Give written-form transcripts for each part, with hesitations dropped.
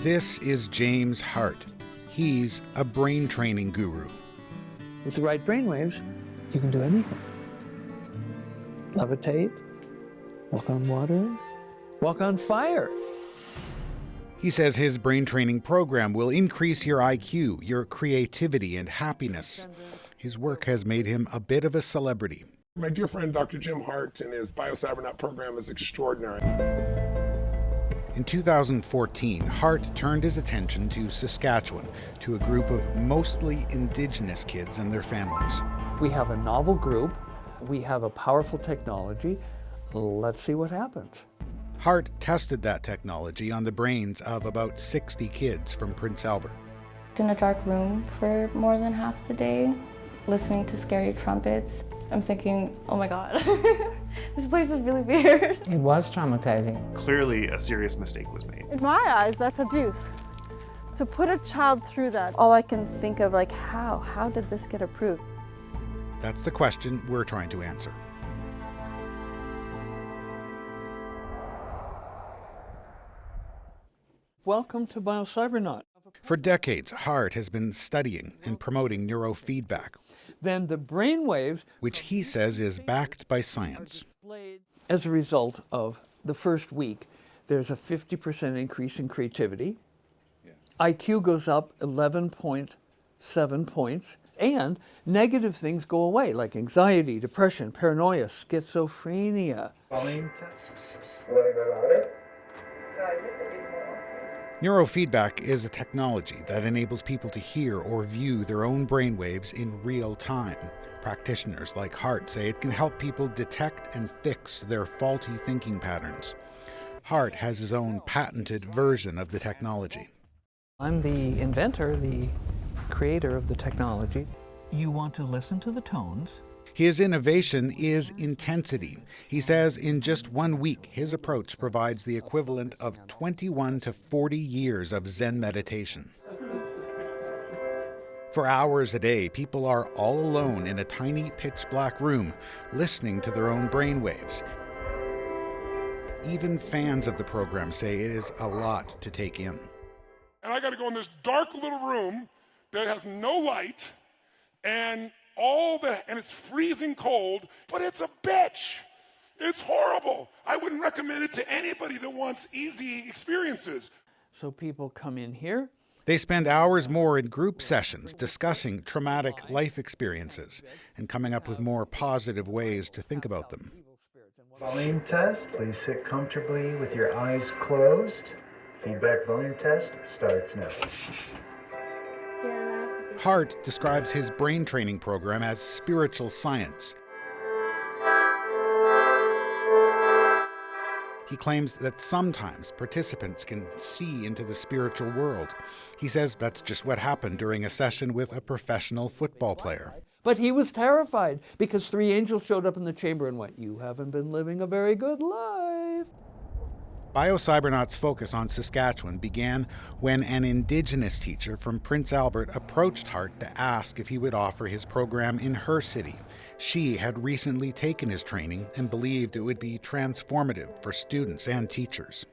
This is James Hart. He's a brain training guru. With the right brainwaves, you can do anything. Levitate, walk on water, walk on fire. He says his brain training program will increase your IQ, your creativity, and happiness. His work has made him a bit of a celebrity. My dear friend, Dr. Jim Hart, and his Biocybernaut program is extraordinary. In 2014, Hart turned his attention to Saskatchewan, to a group of mostly Indigenous kids and their families. We have a novel group. We have a powerful technology. Let's see what happens. Hart tested that technology on the brains of about 60 kids from Prince Albert. In a dark room for more than half the day, listening to scary trumpets. I'm thinking, oh my God, this place is really weird. It was traumatizing. Clearly, a serious mistake was made. In my eyes, that's abuse. To put a child through that, all I can think of, like, how did this get approved? That's the question we're trying to answer. Welcome to Biocybernaut. For decades, Hart has been studying and promoting neurofeedback, Then the brainwaves, which he says is backed by science. as a result of the first week, there's a 50% increase in creativity. IQ goes up 11.7 points, and negative things go away, like anxiety, depression, paranoia, schizophrenia. Neurofeedback is a technology that enables people to hear or view their own brainwaves in real time. Practitioners like Hart say it can help people detect and fix their faulty thinking patterns. Hart has his own patented version of the technology. I'm the inventor, the creator of the technology. You want to listen to the tones. His innovation is intensity. He says in just 1 week, his approach provides the equivalent of 21 to 40 years of Zen meditation. For hours a day, people are all alone in a tiny pitch-black room, listening to their own brainwaves. Even fans of the program say it is a lot to take in. And I got to go in this dark little room that has no light, and it's freezing cold, but it's a bitch. It's horrible. I wouldn't recommend it to anybody that wants easy experiences. So people come in here. They spend hours more in group sessions discussing traumatic life experiences and coming up with more positive ways to think about them. Volume test. Please sit comfortably with your eyes closed. Feedback volume test starts now. Hart describes his brain training program as spiritual science. He claims that sometimes participants can see into the spiritual world. He says that's just what happened during a session with a professional football player. But he was terrified because 3 angels showed up in the chamber and went, "You haven't been living a very good life." Biocybernaut's focus on Saskatchewan began when an Indigenous teacher from Prince Albert approached Hart to ask if he would offer his program in her city. She had recently taken his training and believed it would be transformative for students and teachers.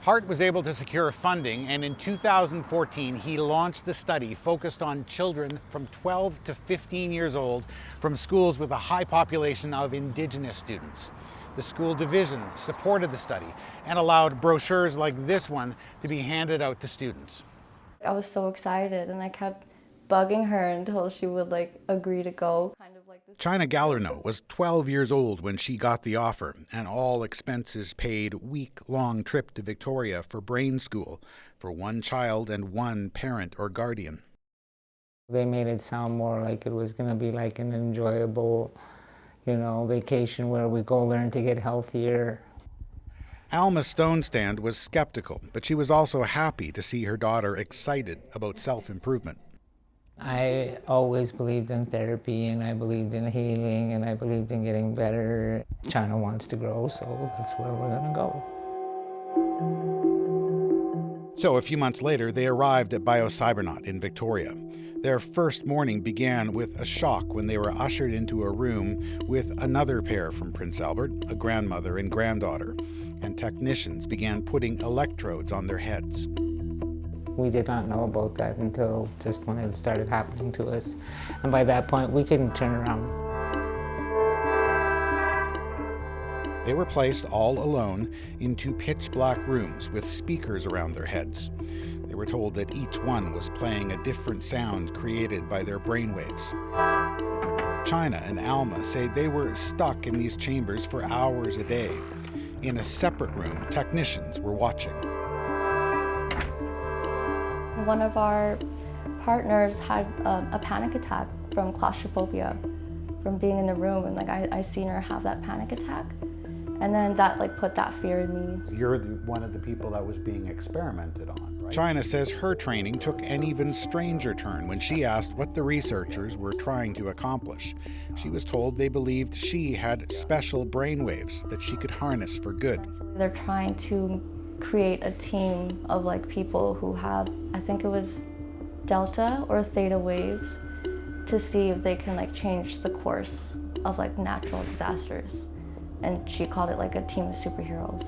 Hart was able to secure funding, and in 2014 he launched the study focused on children from 12 to 15 years old from schools with a high population of Indigenous students. The school division supported the study and allowed brochures like this one to be handed out to students. I was so excited and I kept bugging her until she would agree to go. Kind of like this. China Gallerno was 12 years old when she got the offer, an all-expenses paid week-long trip to Victoria for brain school for one child and one parent or guardian. They made it sound more like it was going to be like an enjoyable, vacation where we go learn to get healthier. Alma Stonestand was skeptical, but she was also happy to see her daughter excited about self-improvement. I always believed in therapy, and I believed in healing, and I believed in getting better. China wants to grow, so that's where we're going to go. So a few months later, they arrived at Biocybernaut in Victoria. Their first morning began with a shock when they were ushered into a room with another pair from Prince Albert, a grandmother and granddaughter, and technicians began putting electrodes on their heads. We did not know about that until just when it started happening to us. And by that point, we couldn't turn around. They were placed all alone in 2 pitch-black rooms with speakers around their heads. They were told that each one was playing a different sound created by their brainwaves. China and Alma say they were stuck in these chambers for hours a day. In a separate room, technicians were watching. One of our partners had a panic attack from claustrophobia, from being in the room, and I seen her have that panic attack. And then that put that fear in me. You're one of the people that was being experimented on, right? China says her training took an even stranger turn when she asked what the researchers were trying to accomplish. She was told they believed she had special brainwaves that she could harness for good. They're trying to create a team of people who have, I think it was delta or theta waves, to see if they can change the course of natural disasters. And she called it a team of superheroes.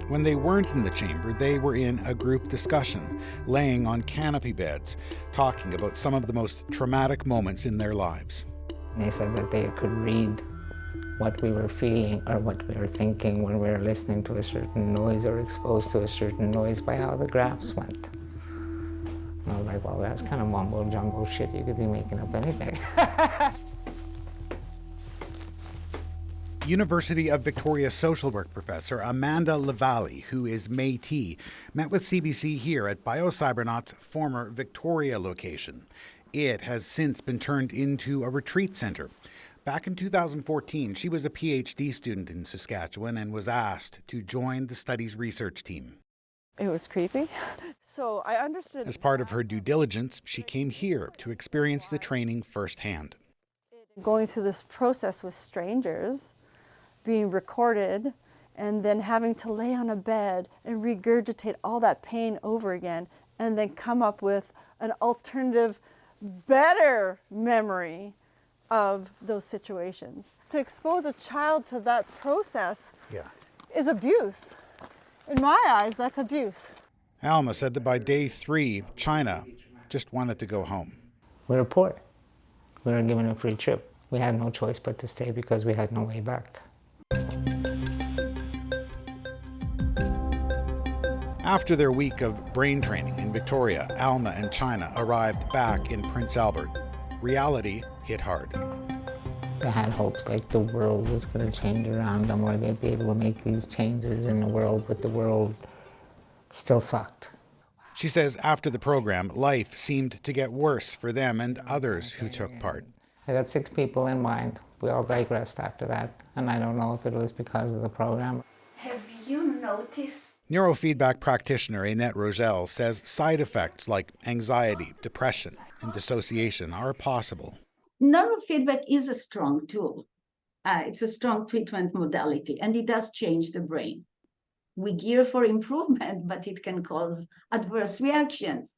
When they weren't in the chamber, they were in a group discussion, laying on canopy beds, talking about some of the most traumatic moments in their lives. They said that they could read what we were feeling or what we were thinking when we were listening to a certain noise or exposed to a certain noise by how the graphs went. And I was like, well, that's kind of mumbo jumbo shit. You could be making up anything. University of Victoria social work professor Amanda Lavalley, who is Métis, met with CBC here at Biocybernaut's former Victoria location. It has since been turned into a retreat centre. Back in 2014, she was a PhD student in Saskatchewan and was asked to join the study's research team. It was creepy. So I understood. As part of her due diligence, she came here to experience the training firsthand. Going through this process with strangers, being recorded, and then having to lay on a bed and regurgitate all that pain over again, and then come up with an alternative, better memory of those situations. To expose a child to that process is abuse. In my eyes, that's abuse. Alma said that by day 3, China just wanted to go home. We were poor. We were given a free trip. We had no choice but to stay because we had no way back. After their week of brain training in Victoria, Alma and China arrived back in Prince Albert. Reality hit hard. They had hopes the world was going to change around them, or they'd be able to make these changes in the world, but the world still sucked. She says after the program, life seemed to get worse for them and others who took part. I got 6 people in mind. We all digressed after that, and I don't know if it was because of the program. Have you noticed? Neurofeedback practitioner Annette Rogel says side effects like anxiety, depression, and dissociation are possible. Neurofeedback is a strong tool. It's a strong treatment modality, and it does change the brain. We gear for improvement, but it can cause adverse reactions.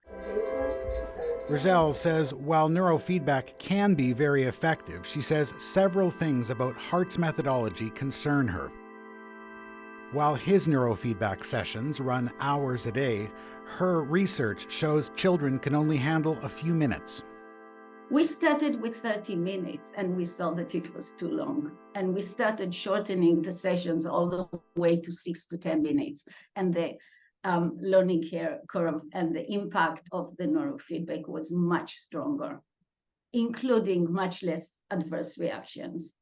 Rogel says while neurofeedback can be very effective, she says several things about Hart's methodology concern her. While his neurofeedback sessions run hours a day, her research shows children can only handle a few minutes. We started with 30 minutes and we saw that it was too long. And we started shortening the sessions all the way to 6 to 10 minutes. And the learning curve and the impact of the neurofeedback was much stronger, including much less adverse reactions.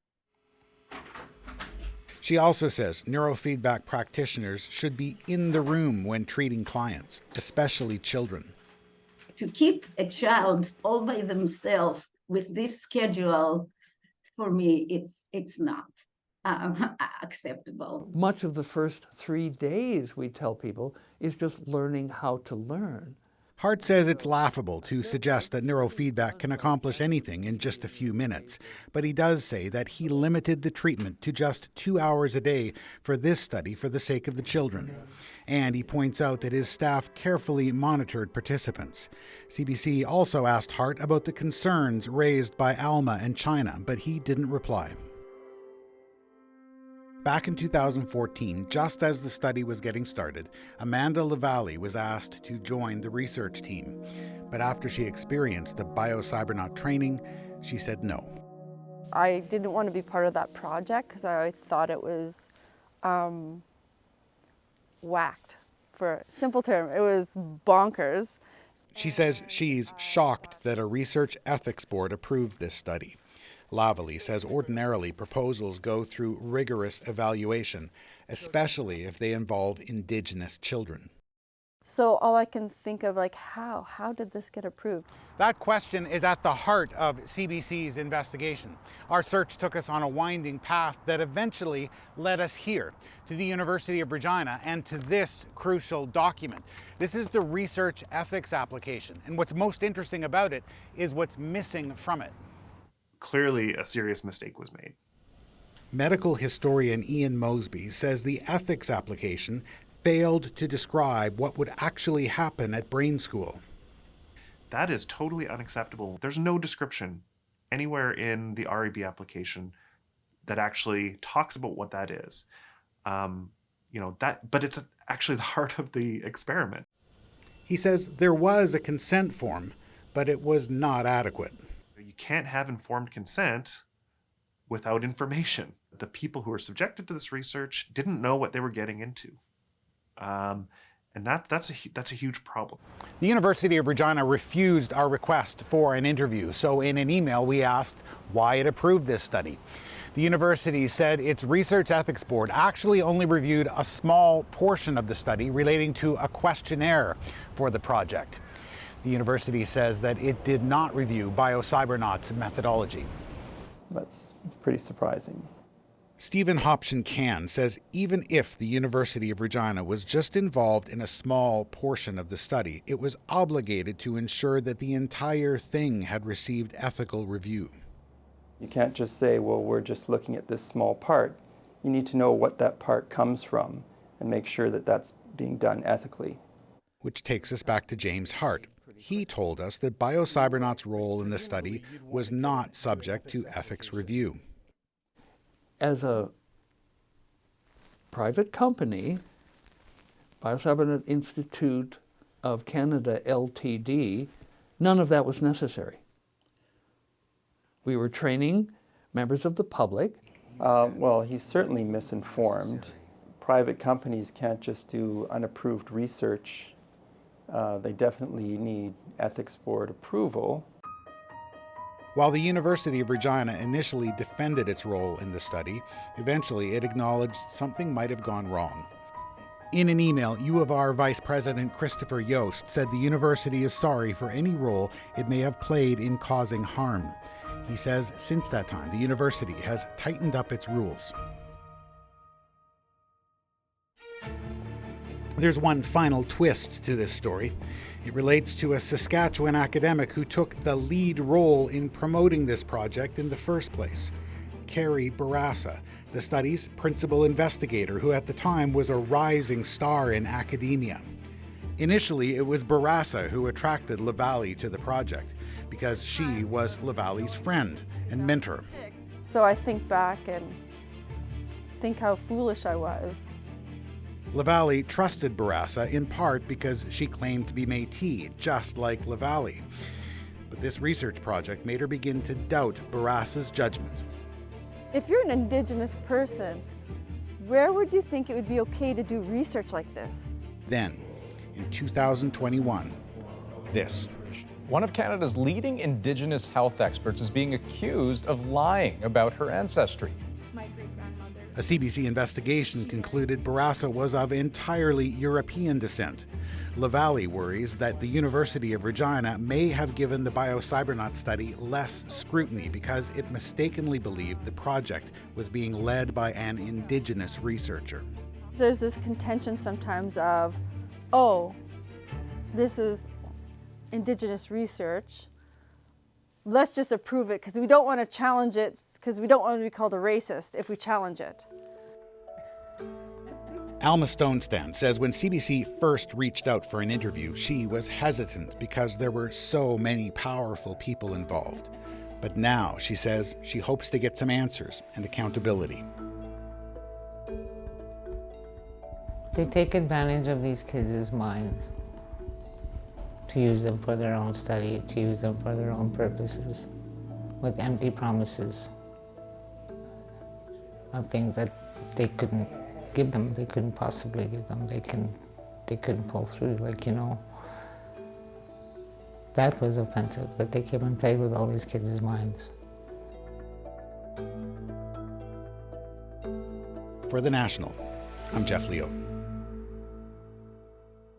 She also says neurofeedback practitioners should be in the room when treating clients, especially children. To keep a child all by themselves with this schedule, for me, it's not acceptable. Much of the first 3 days, we tell people, is just learning how to learn. Hart says it's laughable to suggest that neurofeedback can accomplish anything in just a few minutes, but he does say that he limited the treatment to just 2 hours a day for this study for the sake of the children. And he points out that his staff carefully monitored participants. CBC also asked Hart about the concerns raised by Alma and China, but he didn't reply. Back in 2014, just as the study was getting started, Amanda Lavalley was asked to join the research team. But after she experienced the Biocybernaut training, she said no. I didn't want to be part of that project because I thought it was whacked, for a simple term. It was bonkers. She says she's shocked that a research ethics board approved this study. Lavalley says ordinarily proposals go through rigorous evaluation, especially if they involve Indigenous children. So all I can think of, like, how did this get approved? That question is at the heart of CBC's investigation. Our search took us on a winding path that eventually led us here, to the University of Regina, and to this crucial document. This is the research ethics application, and what's most interesting about it is what's missing from it. Clearly, a serious mistake was made. Medical historian Ian Mosby says the ethics application failed to describe what would actually happen at Brain School. That is totally unacceptable. There's no description anywhere in the REB application that actually talks about what that is. But it's actually the heart of the experiment. He says there was a consent form, but it was not adequate. You can't have informed consent without information. The people who were subjected to this research didn't know what they were getting into. And that's a huge problem. The University of Regina refused our request for an interview, so in an email we asked why it approved this study. The university said its research ethics board actually only reviewed a small portion of the study relating to a questionnaire for the project. The university says that it did not review Biocybernaut's methodology. That's pretty surprising. Stephen Hopshin-Can says even if the University of Regina was just involved in a small portion of the study, it was obligated to ensure that the entire thing had received ethical review. You can't just say, well, we're just looking at this small part. You need to know what that part comes from and make sure that that's being done ethically. Which takes us back to James Hart. He told us that Biocybernaut's role in the study was not subject to ethics review. As a private company, Biocybernaut Institute of Canada Ltd., none of that was necessary. We were training members of the public. Well, he's certainly misinformed. Private companies can't just do unapproved research. They definitely need ethics board approval. While the University of Regina initially defended its role in the study, eventually it acknowledged something might have gone wrong. In an email, U of R Vice President Christopher Yost said the university is sorry for any role it may have played in causing harm. He says since that time, the university has tightened up its rules. There's one final twist to this story. It relates to a Saskatchewan academic who took the lead role in promoting this project in the first place. Carrie Barassa, the study's principal investigator, who at the time was a rising star in academia. Initially, it was Barassa who attracted Lavalley to the project because she was Lavalley's friend and mentor. So I think back and think how foolish I was. Lavalley trusted Barassa in part because she claimed to be Métis, just like Lavalley. But this research project made her begin to doubt Barassa's judgment. If you're an Indigenous person, where would you think it would be okay to do research like this? Then, in 2021, this. One of Canada's leading Indigenous health experts is being accused of lying about her ancestry. A CBC investigation concluded Barassa was of entirely European descent. Lavalley worries that the University of Regina may have given the Biocybernaut study less scrutiny because it mistakenly believed the project was being led by an Indigenous researcher. There's this contention sometimes of, oh, this is Indigenous research. Let's just approve it because we don't want to challenge it because we don't want to be called a racist if we challenge it. Alma Stonestand says when CBC first reached out for an interview, she was hesitant because there were so many powerful people involved. But now, she says, she hopes to get some answers and accountability. They take advantage of these kids' minds to use them for their own study, to use them for their own purposes, with empty promises of things that they couldn't give them, they couldn't possibly give them, they couldn't pull through, like, you know. That was offensive, that they came and played with all these kids' minds. For The National, I'm Geoff Leo.